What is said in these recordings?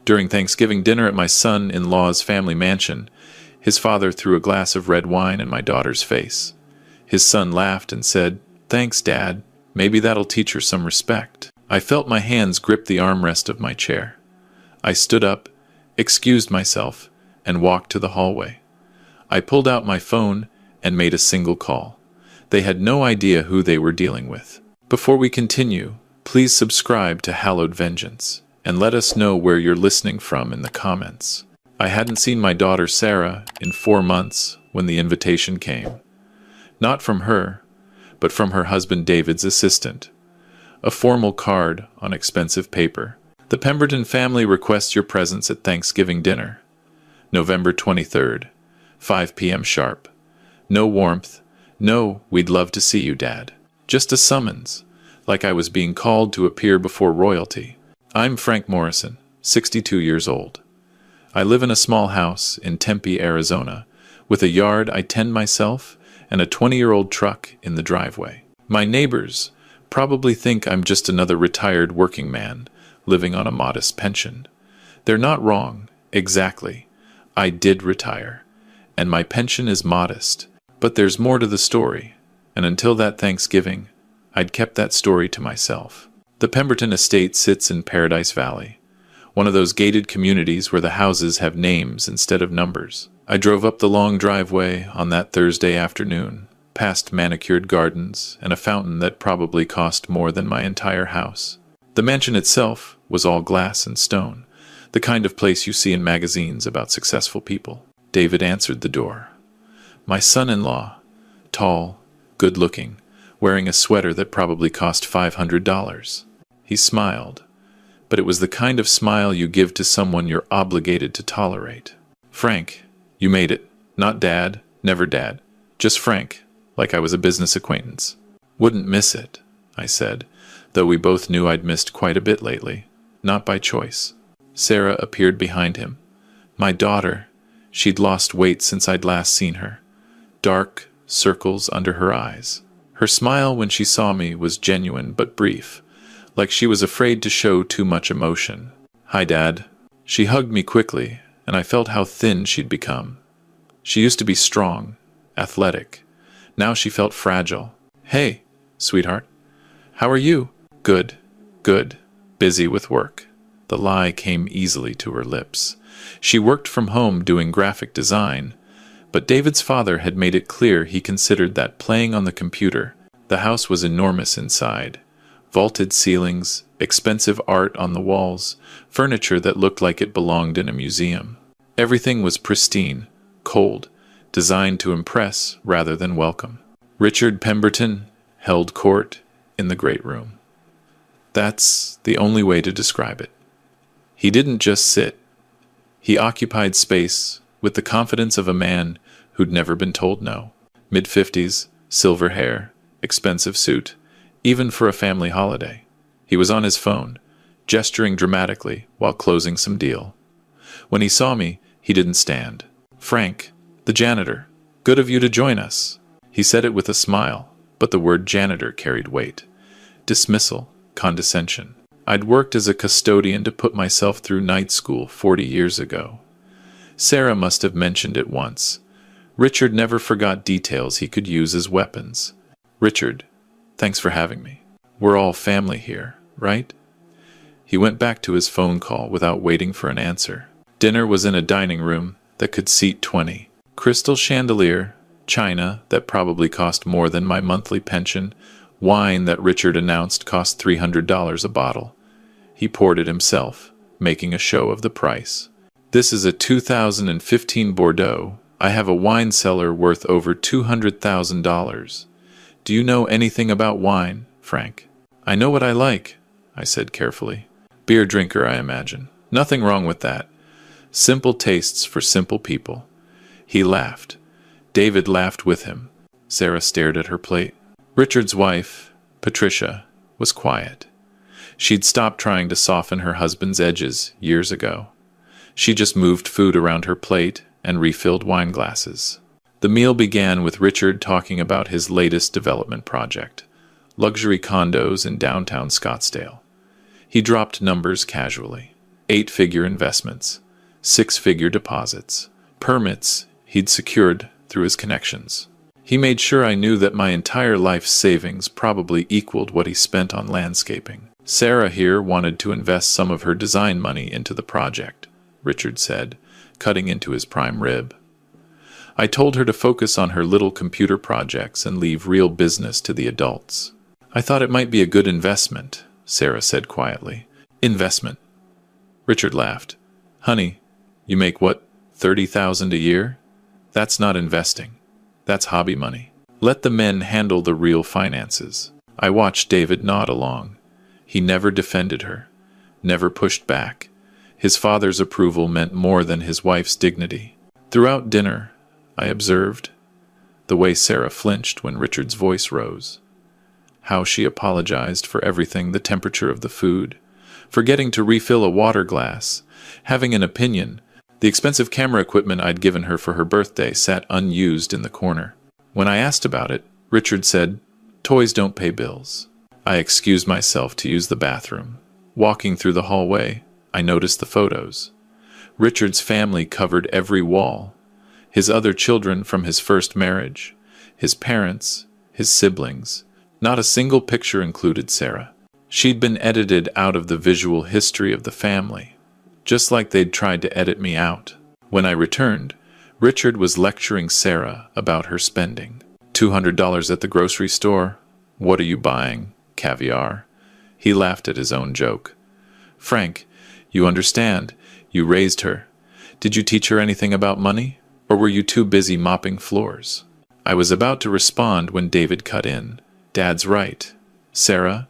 During Thanksgiving dinner at my son-in-law's family mansion, his father threw a glass of red wine in my daughter's face. His son laughed and said, "Thanks, Dad. Maybe that'll teach her some respect." I felt my hands grip the armrest of my chair. I stood up, excused myself, and walked to the hallway. I pulled out my phone and made a single call. They had no idea who they were dealing with. Before we continue, please subscribe to Hallowed Vengeance, and let us know where you're listening from in the comments. I hadn't seen my daughter Sarah in 4 months when the invitation came. Not from her, but from her husband David's assistant. A formal card on expensive paper. The Pemberton family requests your presence at Thanksgiving dinner. November 23rd, 5 p.m. sharp. No warmth. No, we'd love to see you, Dad. Just a summons, like I was being called to appear before royalty. I'm Frank Morrison, 62 years old. I live in a small house in Tempe, Arizona, with a yard I tend myself and a 20-year-old truck in the driveway. My neighbors probably think I'm just another retired working man living on a modest pension. They're not wrong, exactly. I did retire, and my pension is modest. But there's more to the story, and until that Thanksgiving, I'd kept that story to myself. The Pemberton estate sits in Paradise Valley, one of those gated communities where the houses have names instead of numbers. I drove up the long driveway on that Thursday afternoon, past manicured gardens and a fountain that probably cost more than my entire house. The mansion itself was all glass and stone, the kind of place you see in magazines about successful people. David answered the door. My son-in-law, tall, good-looking, wearing a sweater that probably cost $500. He smiled, but it was the kind of smile you give to someone you're obligated to tolerate. "Frank, you made it. Not Dad, never Dad. Just Frank, like I was a business acquaintance." "Wouldn't miss it," I said, though we both knew I'd missed quite a bit lately, not by choice. Sarah appeared behind him. My daughter. She'd lost weight since I'd last seen her. Dark circles under her eyes. Her smile when she saw me was genuine but brief, like she was afraid to show too much emotion. "Hi, Dad." She hugged me quickly, and I felt how thin she'd become. She used to be strong, athletic. Now she felt fragile. "Hey, sweetheart. How are you?" "Good, good. Busy with work." The lie came easily to her lips. She worked from home doing graphic design, but David's father had made it clear he considered that playing on the computer. The house was enormous inside. Vaulted ceilings, expensive art on the walls, furniture that looked like it belonged in a museum. Everything was pristine, cold, designed to impress rather than welcome. Richard Pemberton held court in the great room. That's the only way to describe it. He didn't just sit. He occupied space with the confidence of a man who'd never been told no. Mid-50s, silver hair, expensive suit, even for a family holiday. He was on his phone, gesturing dramatically while closing some deal. When he saw me, he didn't stand. "Frank, the janitor, good of you to join us." He said it with a smile, but the word janitor carried weight. Dismissal, condescension. I'd worked as a custodian to put myself through night school 40 years ago. Sarah must have mentioned it once. Richard never forgot details he could use as weapons. "Richard, thanks for having me. We're all family here, right?" He went back to his phone call without waiting for an answer. Dinner was in a dining room that could seat 20. Crystal chandelier, china that probably cost more than my monthly pension, wine that Richard announced cost $300 a bottle. He poured it himself, making a show of the price. "This is a 2015 Bordeaux. I have a wine cellar worth over $200,000. Do you know anything about wine, Frank?" "I know what I like," I said carefully. "Beer drinker, I imagine. Nothing wrong with that. Simple tastes for simple people." He laughed. David laughed with him. Sarah stared at her plate. Richard's wife, Patricia, was quiet. She'd stopped trying to soften her husband's edges years ago. She just moved food around her plate and refilled wine glasses. The meal began with Richard talking about his latest development project, luxury condos in downtown Scottsdale. He dropped numbers casually. 8-figure investments, 6-figure deposits, permits he'd secured through his connections. He made sure I knew that my entire life's savings probably equaled what he spent on landscaping. Sarah here wanted to invest some of her design money into the project, Richard said, cutting into his prime rib. I told her to focus on her little computer projects and leave real business to the adults. I thought it might be a good investment, Sarah said quietly. Investment. Richard laughed. Honey, you make what, $30,000 a year? That's not investing. That's hobby money. Let the men handle the real finances. I watched David nod along. He never defended her, never pushed back. His father's approval meant more than his wife's dignity. Throughout dinner, I observed the way Sarah flinched when Richard's voice rose, how she apologized for everything, the temperature of the food, forgetting to refill a water glass, having an opinion. The expensive camera equipment I'd given her for her birthday sat unused in the corner. When I asked about it, Richard said, "Toys don't pay bills." I excused myself to use the bathroom. Walking through the hallway, I noticed the photos. Richard's family covered every wall. His other children from his first marriage, his parents, his siblings. Not a single picture included Sarah. She'd been edited out of the visual history of the family, just like they'd tried to edit me out. When I returned, Richard was lecturing Sarah about her spending. $200 at the grocery store? What are you buying? Caviar? He laughed at his own joke. Frank, you understand. You raised her. Did you teach her anything about money? Or were you too busy mopping floors? I was about to respond when David cut in. Dad's right. Sarah,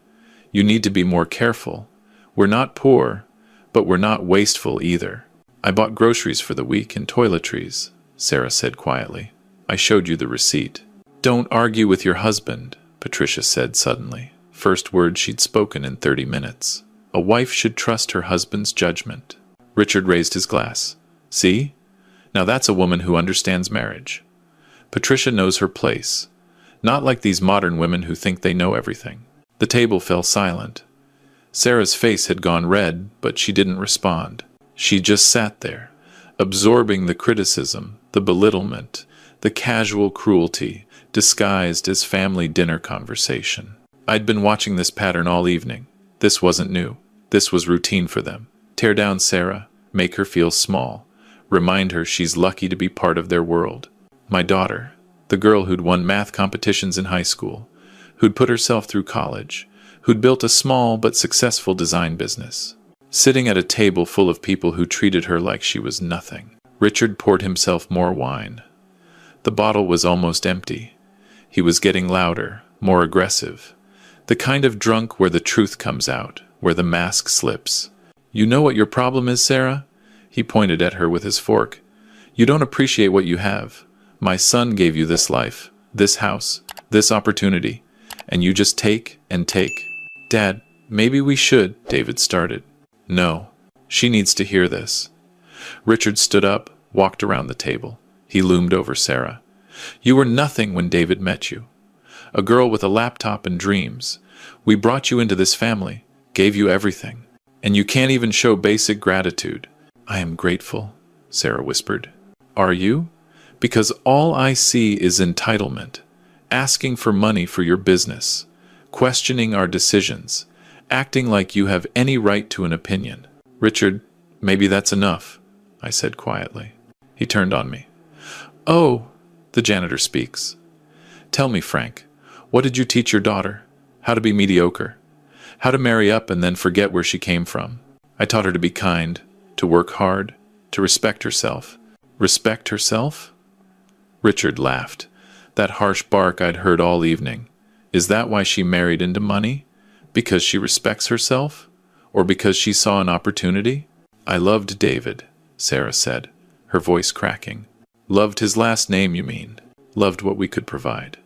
you need to be more careful. We're not poor, but we're not wasteful either. I bought groceries for the week and toiletries, Sarah said quietly. I showed you the receipt. Don't argue with your husband, Patricia said suddenly. First word she'd spoken in 30 minutes. A wife should trust her husband's judgment. Richard raised his glass. See? Now that's a woman who understands marriage. Patricia knows her place. Not like these modern women who think they know everything. The table fell silent. Sarah's face had gone red, but she didn't respond. She just sat there, absorbing the criticism, the belittlement, the casual cruelty, disguised as family dinner conversation. I'd been watching this pattern all evening. This wasn't new. This was routine for them. Tear down Sarah, make her feel small, remind her she's lucky to be part of their world. My daughter, the girl who'd won math competitions in high school, who'd put herself through college, who'd built a small but successful design business, sitting at a table full of people who treated her like she was nothing. Richard poured himself more wine. The bottle was almost empty. He was getting louder, more aggressive. The kind of drunk where the truth comes out, where the mask slips. You know what your problem is, Sarah? He pointed at her with his fork. You don't appreciate what you have. My son gave you this life, this house, this opportunity, and you just take and take. Dad, maybe we should, David started. No, she needs to hear this. Richard stood up, walked around the table. He loomed over Sarah. You were nothing when David met you. A girl with a laptop and dreams. We brought you into this family, gave you everything, and you can't even show basic gratitude. I am grateful, Sarah whispered. Are you? Because all I see is entitlement, asking for money for your business, questioning our decisions, acting like you have any right to an opinion. Richard, maybe that's enough, I said quietly. He turned on me. Oh, the janitor speaks. Tell me, Frank, what did you teach your daughter? How to be mediocre? How to marry up and then forget where she came from? I taught her to be kind, to work hard, to respect herself. Respect herself? Richard laughed. That harsh bark I'd heard all evening. Is that why she married into money? Because she respects herself? Or because she saw an opportunity? I loved David, Sarah said, her voice cracking. Loved his last name, you mean? Loved what we could provide.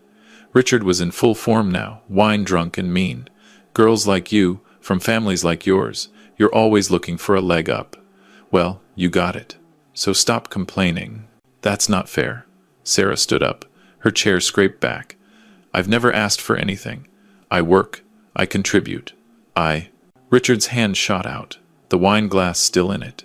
Richard was in full form now, wine-drunk and mean. Girls like you, from families like yours, you're always looking for a leg up. Well, you got it. So stop complaining. That's not fair. Sarah stood up. Her chair scraped back. I've never asked for anything. I work. I contribute. Richard's hand shot out. the wine glass still in it.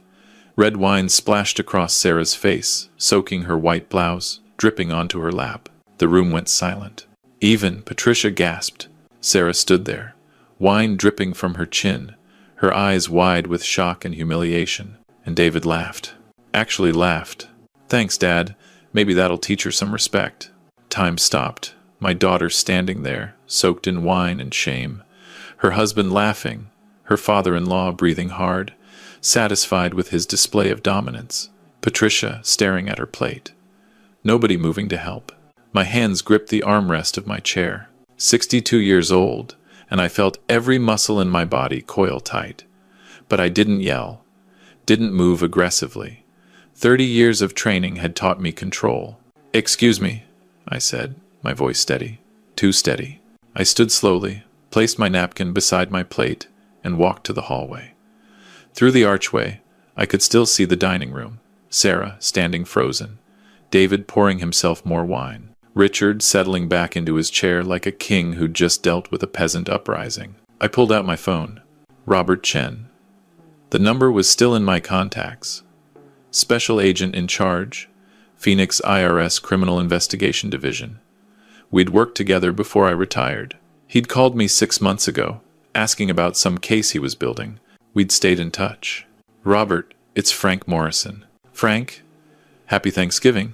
Red wine splashed across Sarah's face, soaking her white blouse, dripping onto her lap. The room went silent. Even Patricia gasped. Sarah stood there, wine dripping from her chin, her eyes wide with shock and humiliation. And David laughed. Actually laughed. "Thanks, Dad. Maybe that'll teach her some respect." Time stopped. My daughter standing there, soaked in wine and shame. Her husband laughing. Her father-in-law breathing hard, satisfied with his display of dominance. Patricia staring at her plate. Nobody moving to help. My hands gripped the armrest of my chair. 62 years old, and I felt every muscle in my body coil tight. But I didn't yell. Didn't move aggressively. 30 years of training had taught me control. "Excuse me," I said, my voice steady. Too steady. I stood slowly, placed my napkin beside my plate, and walked to the hallway. Through the archway, I could still see the dining room. Sarah standing frozen. David pouring himself more wine. Richard settling back into his chair like a king who'd just dealt with a peasant uprising. I pulled out my phone. Robert Chen. The number was still in my contacts. Special agent in charge, Phoenix IRS Criminal Investigation Division. We'd worked together before I retired. He'd called me 6 months ago, asking about some case he was building. We'd stayed in touch. "Robert, it's Frank Morrison." "Frank? Happy Thanksgiving.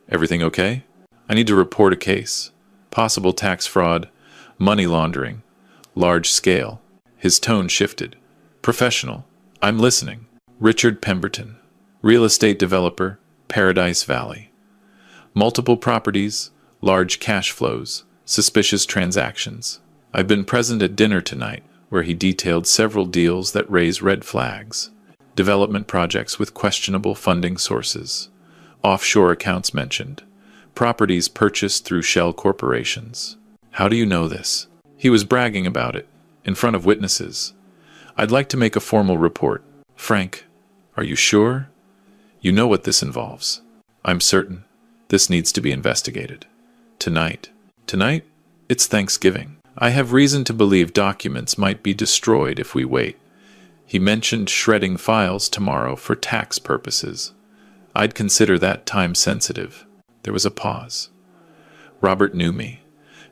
Everything okay? I need to report a case. Possible tax fraud, money laundering, large scale." His tone shifted. "Professional. I'm listening." "Richard Pemberton. Real estate developer, Paradise Valley. Multiple properties, large cash flows, suspicious transactions. I've been present at dinner tonight, where he detailed several deals that raise red flags. Development projects with questionable funding sources. Offshore accounts mentioned. Properties purchased through shell corporations." "How do you know this?" "He was bragging about it, in front of witnesses. I'd like to make a formal report." "Frank, are you sure? You know what this involves." "I'm certain. This needs to be investigated. Tonight." "Tonight? It's Thanksgiving. I have reason to believe documents might be destroyed if we wait. He mentioned shredding files tomorrow for tax purposes. I'd consider that time-sensitive." There was a pause. Robert knew me,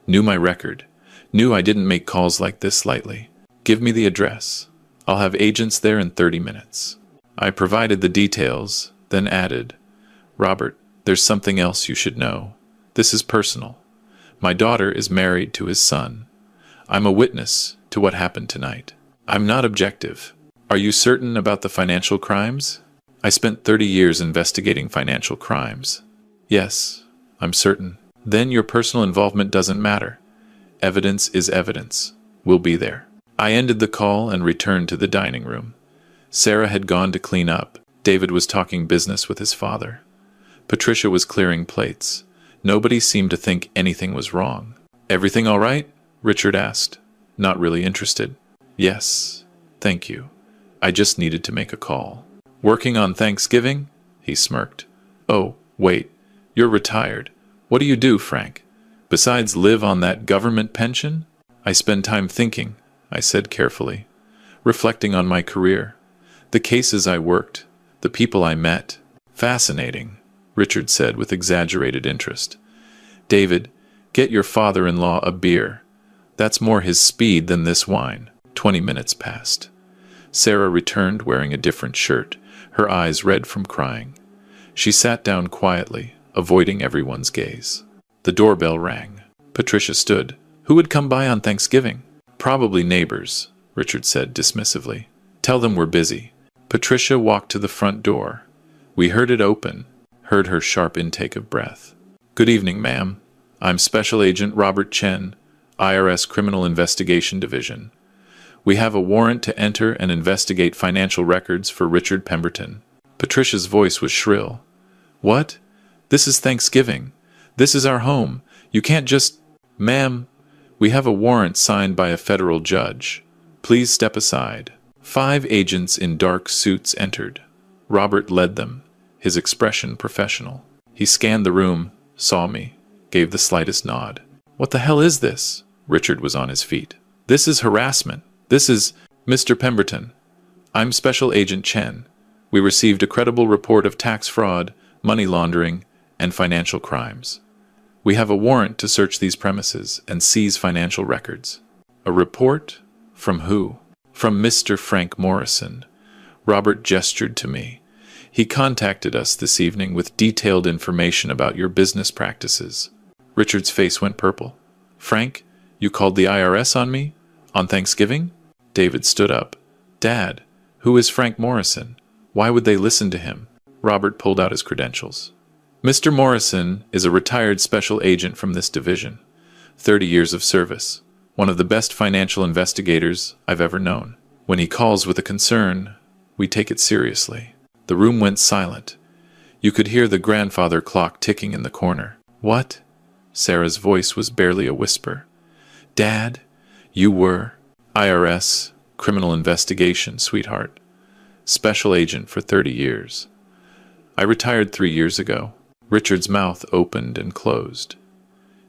knew my record, knew I didn't make calls like this lightly. "Give me the address. I'll have agents there in 30 minutes. I provided the details, then added, "Robert, there's something else you should know. This is personal. My daughter is married to his son. I'm a witness to what happened tonight. I'm not objective. Are you certain about the financial crimes?" "I spent 30 years investigating financial crimes." "Yes, I'm certain." "Then your personal involvement doesn't matter. Evidence is evidence. We'll be there." I ended the call and returned to the dining room. Sarah had gone to clean up. David was talking business with his father. Patricia was clearing plates. Nobody seemed to think anything was wrong. "Everything all right?" Richard asked, not really interested. "Yes, thank you. I just needed to make a call." "Working on Thanksgiving?" He smirked. "Oh, wait. You're retired. What do you do, Frank? Besides live on that government pension?" "I spend time thinking," I said carefully, "reflecting on my career. The cases I worked, the people I met." "Fascinating," Richard said with exaggerated interest. "David, get your father-in-law a beer. That's more his speed than this wine." 20 minutes passed. Sarah returned wearing a different shirt, her eyes red from crying. She sat down quietly, avoiding everyone's gaze. The doorbell rang. Patricia stood. "Who would come by on Thanksgiving?" "Probably neighbors," Richard said dismissively. "Tell them we're busy." Patricia walked to the front door. We heard it open, heard her sharp intake of breath. "Good evening, ma'am. I'm Special Agent Robert Chen, IRS Criminal Investigation Division. We have a warrant to enter and investigate financial records for Richard Pemberton." Patricia's voice was shrill. "What? This is Thanksgiving. This is our home. You can't just—" "Ma'am, we have a warrant signed by a federal judge. Please step aside." 5 agents in dark suits entered. Robert led them, his expression professional. He scanned the room, saw me, gave the slightest nod. "What the hell is this?" Richard was on his feet. "This is harassment. This is—" "Mr. Pemberton, I'm Special Agent Chen. We received a credible report of tax fraud, money laundering, and financial crimes. We have a warrant to search these premises and seize financial records. A report? From who? From Mr. Frank Morrison. Robert gestured to me. He contacted us this evening with detailed information about your business practices. Richard's face went purple. Frank, you called the IRS on me? On Thanksgiving? David stood up. Dad, who is Frank Morrison? Why would they listen to him? Robert pulled out his credentials. Mr. Morrison is a retired special agent from this division. 30 years of service. One of the best financial investigators I've ever known. When he calls with a concern, we take it seriously. The room went silent. You could hear the grandfather clock ticking in the corner. What? Sarah's voice was barely a whisper. Dad, you were IRS, criminal investigation, sweetheart. Special agent for 30 years. I retired 3 years ago. Richard's mouth opened and closed.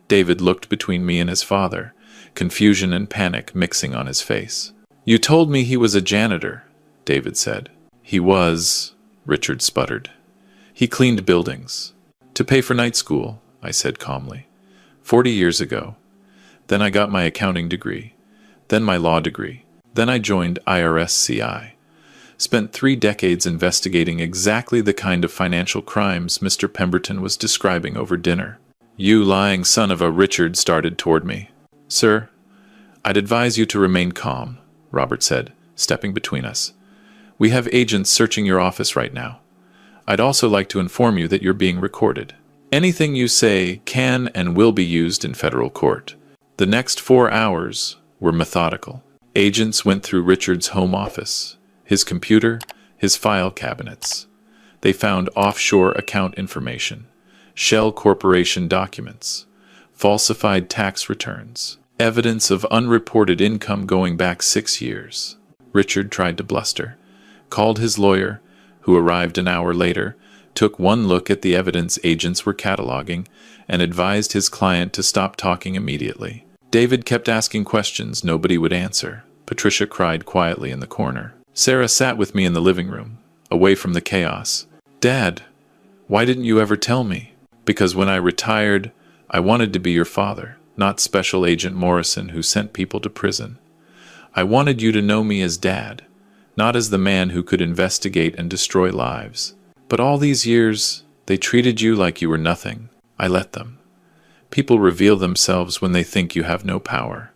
David looked between me and his father, confusion and panic mixing on his face. You told me he was a janitor, David said. He was, Richard sputtered. He cleaned buildings. To pay for night school, I said calmly. 40 years ago. Then I got my accounting degree. Then my law degree. Then I joined IRS-CI. Spent 3 decades investigating exactly the kind of financial crimes Mr. Pemberton was describing over dinner. You lying son of a Richard started toward me. Sir, I'd advise you to remain calm, Robert said, stepping between us. We have agents searching your office right now. I'd also like to inform you that you're being recorded. Anything you say can and will be used in federal court. The next 4 hours were methodical. Agents went through Richard's home office, his computer, his file cabinets. They found offshore account information, shell corporation documents, falsified tax returns, evidence of unreported income going back 6 years. Richard tried to bluster, called his lawyer, who arrived an hour later, took one look at the evidence agents were cataloging, and advised his client to stop talking immediately. David kept asking questions nobody would answer. Patricia cried quietly in the corner. Sarah sat with me in the living room, away from the chaos. Dad, why didn't you ever tell me? Because when I retired, I wanted to be your father, not Special Agent Morrison who sent people to prison. I wanted you to know me as Dad, not as the man who could investigate and destroy lives. But all these years, they treated you like you were nothing. I let them. People reveal themselves when they think you have no power.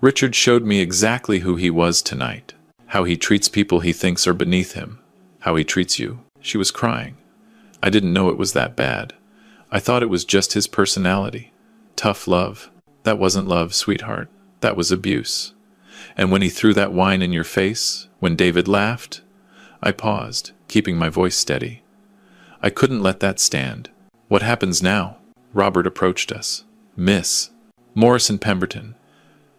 Richard showed me exactly who he was tonight. How he treats people he thinks are beneath him. How he treats you. She was crying. I didn't know it was that bad. I thought it was just his personality. Tough love. That wasn't love, sweetheart. That was abuse. And when he threw that wine in your face, when David laughed, I paused, keeping my voice steady. I couldn't let that stand. What happens now? Robert approached us. Miss Morrison Pemberton,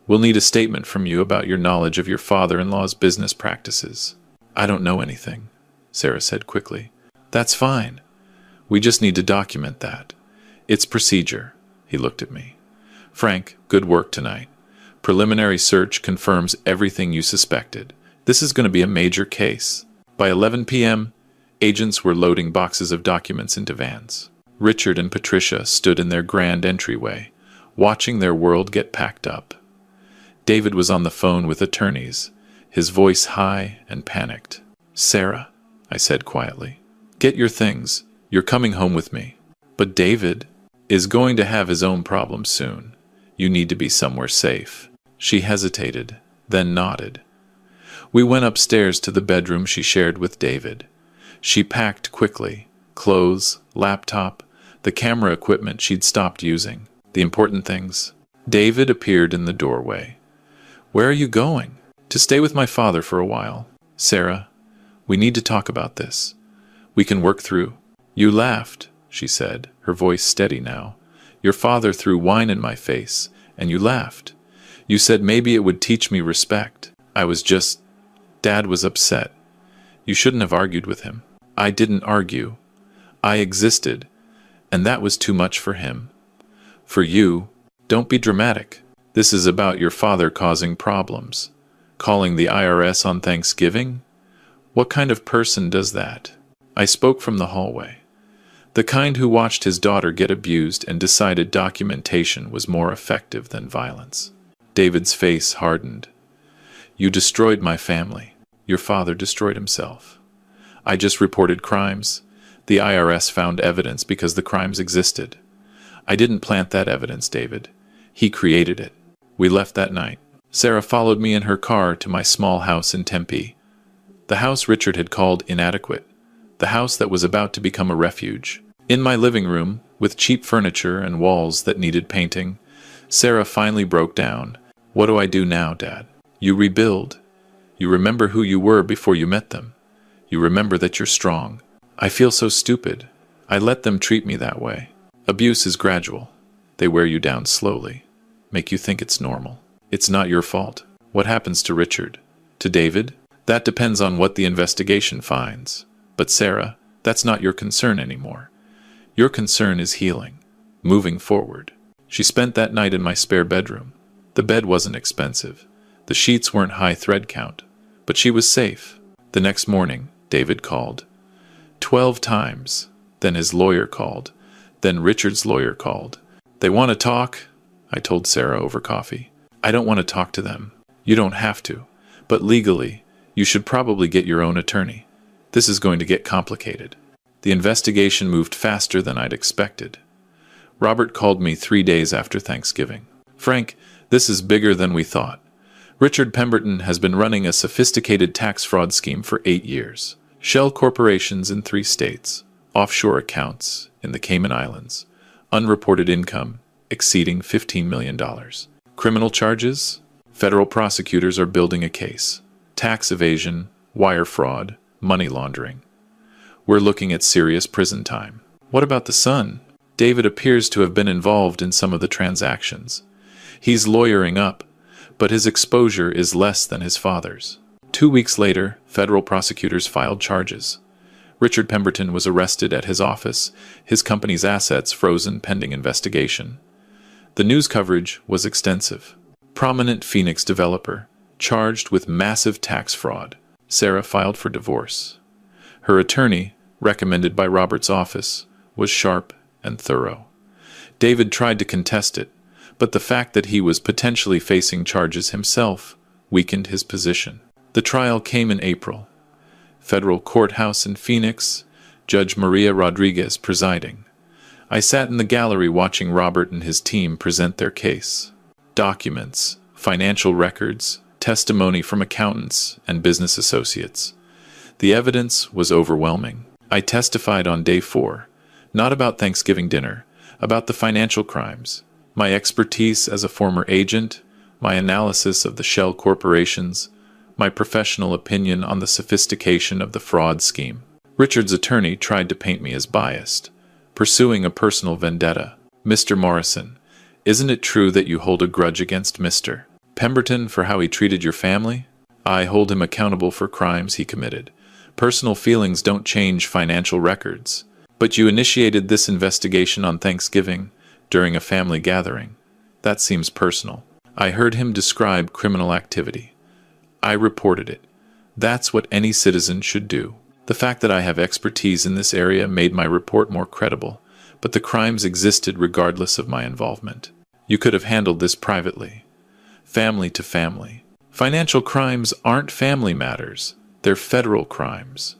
we'll need a statement from you about your knowledge of your father-in-law's business practices. I don't know anything, Sarah said quickly. That's fine. We just need to document that. It's procedure. He looked at me. Frank, good work tonight. Preliminary search confirms everything you suspected. This is going to be a major case. By 11 p.m., agents were loading boxes of documents into vans. Richard and Patricia stood in their grand entryway, watching their world get packed up. David was on the phone with attorneys, his voice high and panicked. Sarah, I said quietly, get your things. You're coming home with me. But David is going to have his own problems soon. You need to be somewhere safe. She hesitated, then nodded. We went upstairs to the bedroom she shared with David. She packed quickly. Clothes, laptop, the camera equipment she'd stopped using. The important things. David appeared in the doorway. Where are you going? To stay with my father for a while. Sarah, we need to talk about this. We can work through. You laughed, she said, her voice steady now. Your father threw wine in my face, and you laughed. You said maybe it would teach me respect. Dad was upset. You shouldn't have argued with him. I didn't argue. I existed, and that was too much for him. For you, don't be dramatic. This is about your father causing problems. Calling the IRS on Thanksgiving? What kind of person does that? I spoke from the hallway. The kind who watched his daughter get abused and decided documentation was more effective than violence. David's face hardened. You destroyed my family. Your father destroyed himself. I just reported crimes. The IRS found evidence because the crimes existed. I didn't plant that evidence, David. He created it. We left that night. Sarah followed me in her car to my small house in Tempe. The house Richard had called inadequate. The house that was about to become a refuge. In my living room, with cheap furniture and walls that needed painting, Sarah finally broke down. What do I do now, Dad? You rebuild. You remember who you were before you met them. You remember that you're strong. I feel so stupid. I let them treat me that way. Abuse is gradual. They wear you down slowly, make you think it's normal. It's not your fault. What happens to Richard? To David? That depends on what the investigation finds. But Sarah, that's not your concern anymore. Your concern is healing, moving forward. She spent that night in my spare bedroom. The bed wasn't expensive. The sheets weren't high thread count, but she was safe. The next morning, David called. 12 times. Then his lawyer called. Then Richard's lawyer called. They want to talk, I told Sarah over coffee. I don't want to talk to them. You don't have to. But legally, you should probably get your own attorney. This is going to get complicated. The investigation moved faster than I'd expected. Robert called me 3 days after Thanksgiving. Frank, this is bigger than we thought. Richard Pemberton has been running a sophisticated tax fraud scheme for 8 years. Shell corporations in 3 states, offshore accounts in the Cayman Islands, unreported income exceeding $15 million. Criminal charges? Federal prosecutors are building a case. Tax evasion, wire fraud, money laundering. We're looking at serious prison time. What about the son? David appears to have been involved in some of the transactions. He's lawyering up, but his exposure is less than his father's. 2 weeks later, federal prosecutors filed charges. Richard Pemberton was arrested at his office, his company's assets frozen pending investigation. The news coverage was extensive. Prominent Phoenix developer, charged with massive tax fraud. Sarah filed for divorce. Her attorney, recommended by Robert's office, was sharp and thorough. David tried to contest it, but the fact that he was potentially facing charges himself weakened his position. The trial came in April. Federal courthouse in Phoenix, Judge Maria Rodriguez presiding. I sat in the gallery watching Robert and his team present their case. Documents, financial records, testimony from accountants and business associates. The evidence was overwhelming. I testified on day 4, not about Thanksgiving dinner, about the financial crimes, my expertise as a former agent, my analysis of the shell corporations, my professional opinion on the sophistication of the fraud scheme. Richard's attorney tried to paint me as biased, pursuing a personal vendetta. Mr. Morrison, isn't it true that you hold a grudge against Mr. Pemberton for how he treated your family? I hold him accountable for crimes he committed. Personal feelings don't change financial records. But you initiated this investigation on Thanksgiving, during a family gathering. That seems personal. I heard him describe criminal activity. I reported it. That's what any citizen should do. The fact that I have expertise in this area made my report more credible, but the crimes existed regardless of my involvement. You could have handled this privately. Family to family. Financial crimes aren't family matters. They're federal crimes.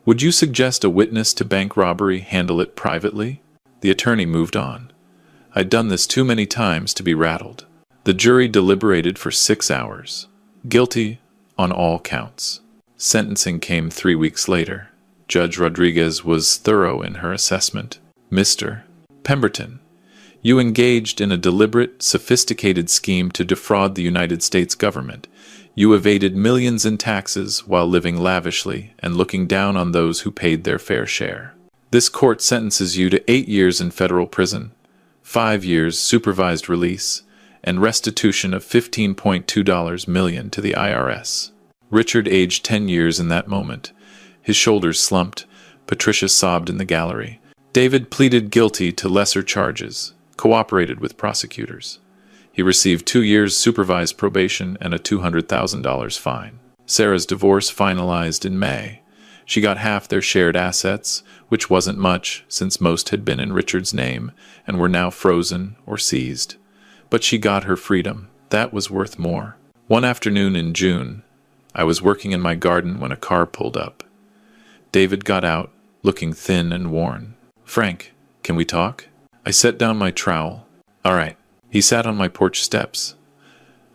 Would you suggest a witness to bank robbery handle it privately? The attorney moved on. I'd done this too many times to be rattled. The jury deliberated for 6 hours. Guilty on all counts. Sentencing came 3 weeks later. Judge Rodriguez was thorough in her assessment. Mr. Pemberton, you engaged in a deliberate, sophisticated scheme to defraud the United States government. You evaded millions in taxes while living lavishly and looking down on those who paid their fair share. This court sentences you to 8 years in federal prison, 5 years supervised release, and restitution of $15.2 million to the IRS. Richard aged 10 years in that moment. His shoulders slumped. Patricia sobbed in the gallery. David pleaded guilty to lesser charges, cooperated with prosecutors. He received 2 years supervised probation and a $200,000 fine. Sarah's divorce finalized in May. She got half their shared assets, which wasn't much since most had been in Richard's name and were now frozen or seized. But she got her freedom. That was worth more. One afternoon in June, I was working in my garden when a car pulled up. David got out, looking thin and worn. "Frank, can we talk?" I set down my trowel. "All right." He sat on my porch steps.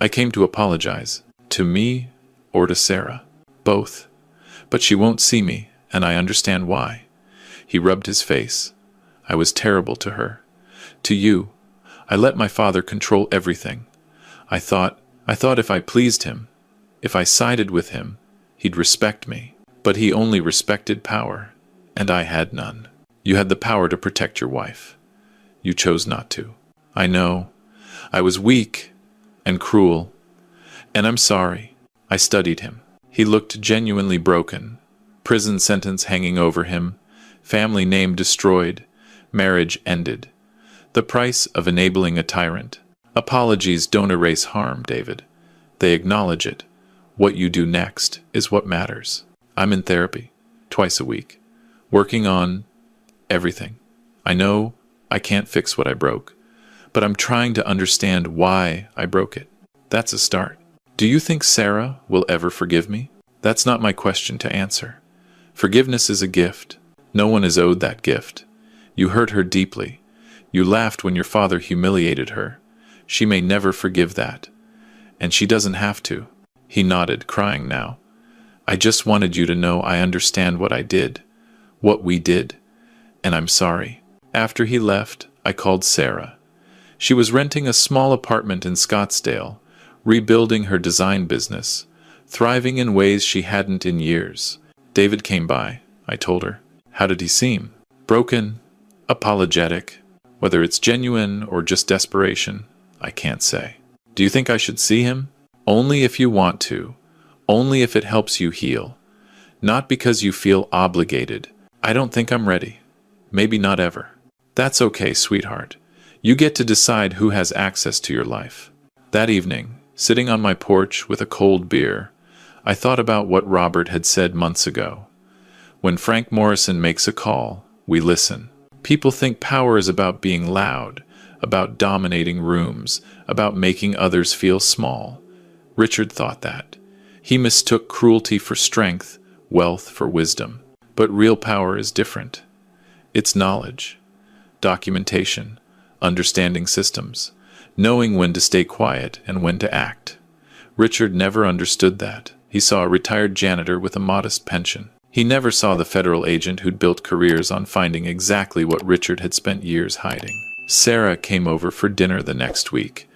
"I came to apologize. To me or to Sarah. Both. But she won't see me, and I understand why." He rubbed his face. "I was terrible to her. To you. I let my father control everything. I thought if I pleased him, if I sided with him, he'd respect me. But he only respected power, and I had none. You had the power to protect your wife. You chose not to. I know. I was weak and cruel, and I'm sorry." I studied him. He looked genuinely broken. Prison sentence hanging over him, family name destroyed, marriage ended. The price of enabling a tyrant. Apologies don't erase harm, David. They acknowledge it. What you do next is what matters. I'm in therapy, twice a week, working on everything. I know I can't fix what I broke, but I'm trying to understand why I broke it. That's a start. Do you think Sarah will ever forgive me? That's not my question to answer. Forgiveness is a gift. No one is owed that gift. You hurt her deeply. You laughed when your father humiliated her. She may never forgive that. And she doesn't have to. He nodded, crying now. I just wanted you to know I understand what I did, what we did, and I'm sorry. After he left, I called Sarah. She was renting a small apartment in Scottsdale, rebuilding her design business, thriving in ways she hadn't in years. David came by, I told her. How did he seem? Broken, apologetic. Whether it's genuine or just desperation, I can't say. Do you think I should see him? Only if you want to. Only if it helps you heal. Not because you feel obligated. I don't think I'm ready. Maybe not ever. That's okay, sweetheart. You get to decide who has access to your life. That evening, sitting on my porch with a cold beer, I thought about what Robert had said months ago. When Frank Morrison makes a call, we listen. People think power is about being loud, about dominating rooms, about making others feel small. Richard thought that. He mistook cruelty for strength, wealth for wisdom. But real power is different. It's knowledge, documentation, understanding systems, knowing when to stay quiet and when to act. Richard never understood that. He saw a retired janitor with a modest pension. He never saw the federal agent who'd built careers on finding exactly what Richard had spent years hiding. Sarah came over for dinner the next week.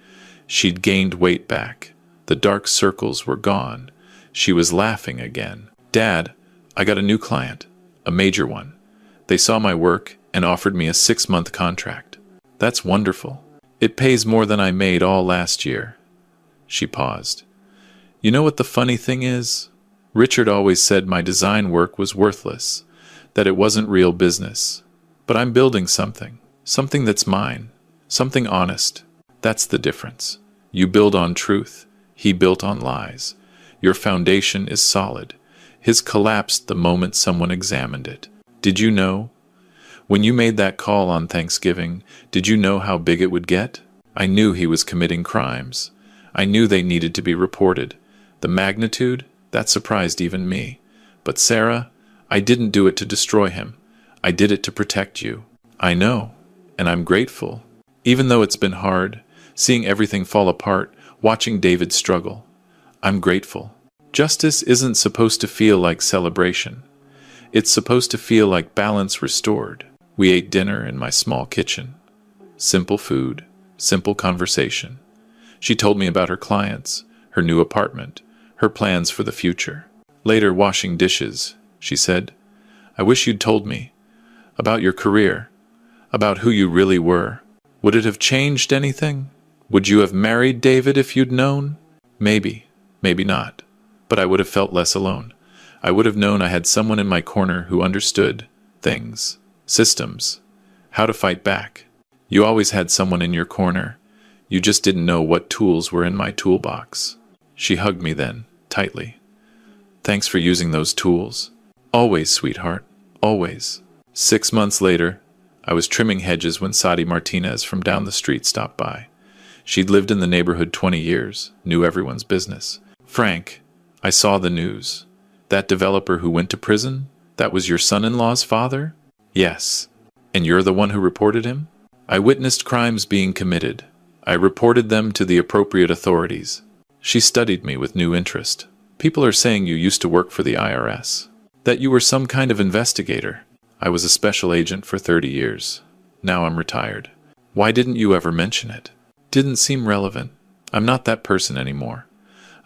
She'd gained weight back. The dark circles were gone. She was laughing again. "Dad, I got a new client, a major one. They saw my work and offered me a 6-month contract. That's wonderful. It pays more than I made all last year." She paused. "You know what the funny thing is? Richard always said my design work was worthless, that it wasn't real business. But I'm building something that's mine, something honest. That's the difference. You build on truth. He built on lies. Your foundation is solid. His collapsed the moment someone examined it. Did you know? When you made that call on Thanksgiving, did you know how big it would get? I knew he was committing crimes. I knew they needed to be reported. The magnitude? That surprised even me. But Sarah, I didn't do it to destroy him. I did it to protect you. I know, and I'm grateful. Even though it's been hard, seeing everything fall apart, watching David struggle. I'm grateful. Justice isn't supposed to feel like celebration. It's supposed to feel like balance restored. We ate dinner in my small kitchen. Simple food, simple conversation. She told me about her clients, her new apartment, her plans for the future. Later, washing dishes, she said, "I wish you'd told me about your career, about who you really were. Would it have changed anything? Would you have married David if you'd known? Maybe, maybe not. But I would have felt less alone. I would have known I had someone in my corner who understood things, systems, how to fight back. You always had someone in your corner. You just didn't know what tools were in my toolbox." She hugged me then, tightly. "Thanks for using those tools. Always, sweetheart. Always. 6 months later, I was trimming hedges when Sadie Martinez from down the street stopped by. She'd lived in the neighborhood 20 years, knew everyone's business. Frank, I saw the news. That developer who went to prison? That was your son-in-law's father? Yes. And you're the one who reported him? I witnessed crimes being committed. I reported them to the appropriate authorities. She studied me with new interest. People are saying you used to work for the IRS. That you were some kind of investigator. I was a special agent for 30 years. Now I'm retired. Why didn't you ever mention it? Didn't seem relevant. I'm not that person anymore.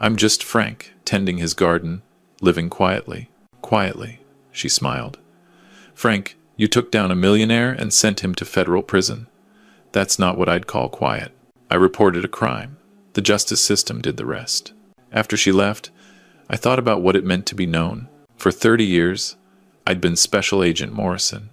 I'm just Frank, tending his garden, living quietly. Quietly, she smiled. Frank, you took down a millionaire and sent him to federal prison. That's not what I'd call quiet. I reported a crime. The justice system did the rest. After she left, I thought about what it meant to be known. For 30 years, I'd been Special Agent Morrison,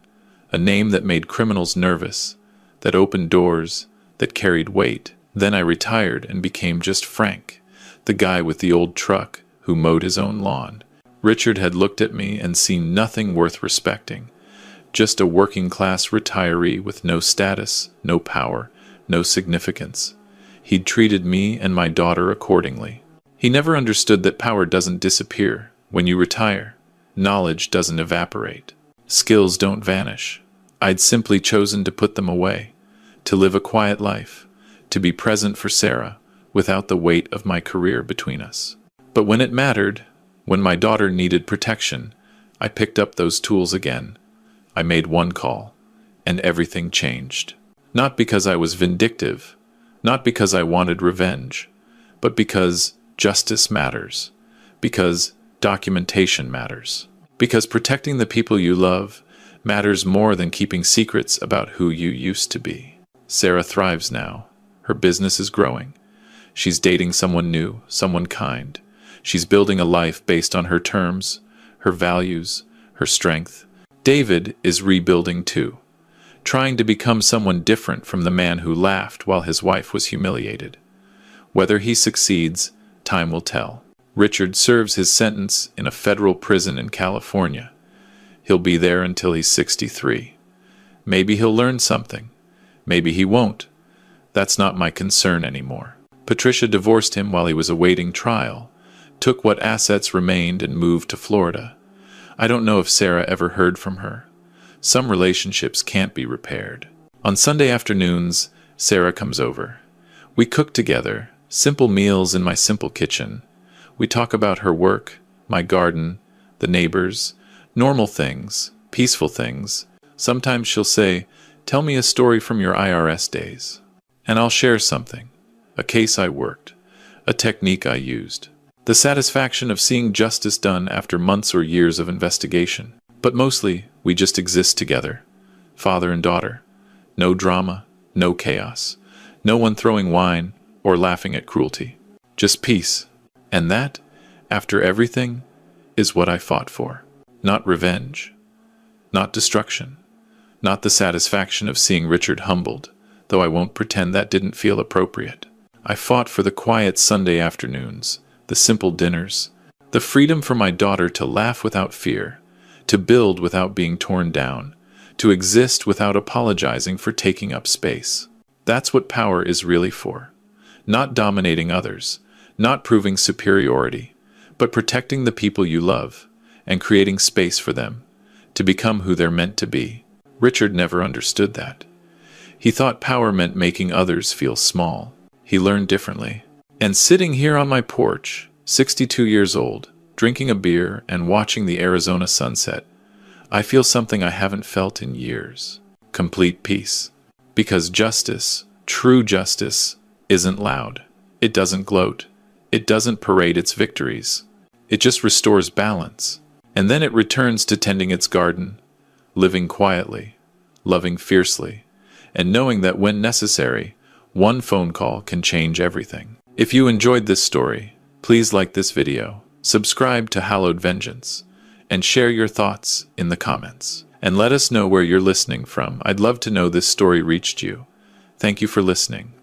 a name that made criminals nervous, that opened doors, that carried weight. Then I retired and became just Frank, the guy with the old truck who mowed his own lawn. Richard had looked at me and seen nothing worth respecting, just a working-class retiree with no status, no power, no significance. He'd treated me and my daughter accordingly. He never understood that power doesn't disappear. When you retire, knowledge doesn't evaporate. Skills don't vanish. I'd simply chosen to put them away, to live a quiet life, to be present for Sarah without the weight of my career between us. But when it mattered, when my daughter needed protection, I picked up those tools again. I made one call, and everything changed. Not because I was vindictive, not because I wanted revenge, but because justice matters, because documentation matters, because protecting the people you love matters more than keeping secrets about who you used to be. Sarah thrives now. Her business is growing. She's dating someone new, someone kind. She's building a life based on her terms, her values, her strength. David is rebuilding too, trying to become someone different from the man who laughed while his wife was humiliated. Whether he succeeds, time will tell. Richard serves his sentence in a federal prison in California. He'll be there until he's 63. Maybe he'll learn something. Maybe he won't. That's not my concern anymore. Patricia divorced him while he was awaiting trial, took what assets remained and moved to Florida. I don't know if Sarah ever heard from her. Some relationships can't be repaired. On Sunday afternoons, Sarah comes over. We cook together, simple meals in my simple kitchen. We talk about her work, my garden, the neighbors, normal things, peaceful things. Sometimes she'll say, "Tell me a story from your IRS days." And I'll share something, a case I worked, a technique I used, the satisfaction of seeing justice done after months or years of investigation. But mostly, we just exist together, father and daughter. No drama, no chaos, no one throwing wine or laughing at cruelty. Just peace. And that, after everything, is what I fought for. Not revenge, not destruction, not the satisfaction of seeing Richard humbled, though I won't pretend that didn't feel appropriate. I fought for the quiet Sunday afternoons, the simple dinners, the freedom for my daughter to laugh without fear, to build without being torn down, to exist without apologizing for taking up space. That's what power is really for. Not dominating others, not proving superiority, but protecting the people you love and creating space for them to become who they're meant to be. Richard never understood that. He thought power meant making others feel small. He learned differently. And sitting here on my porch, 62 years old, drinking a beer and watching the Arizona sunset, I feel something I haven't felt in years. Complete peace. Because justice, true justice, isn't loud. It doesn't gloat. It doesn't parade its victories. It just restores balance. And then it returns to tending its garden, living quietly, loving fiercely, and knowing that when necessary, one phone call can change everything. If you enjoyed this story, please like this video, subscribe to Hallowed Vengeance, and share your thoughts in the comments. And let us know where you're listening from. I'd love to know this story reached you. Thank you for listening.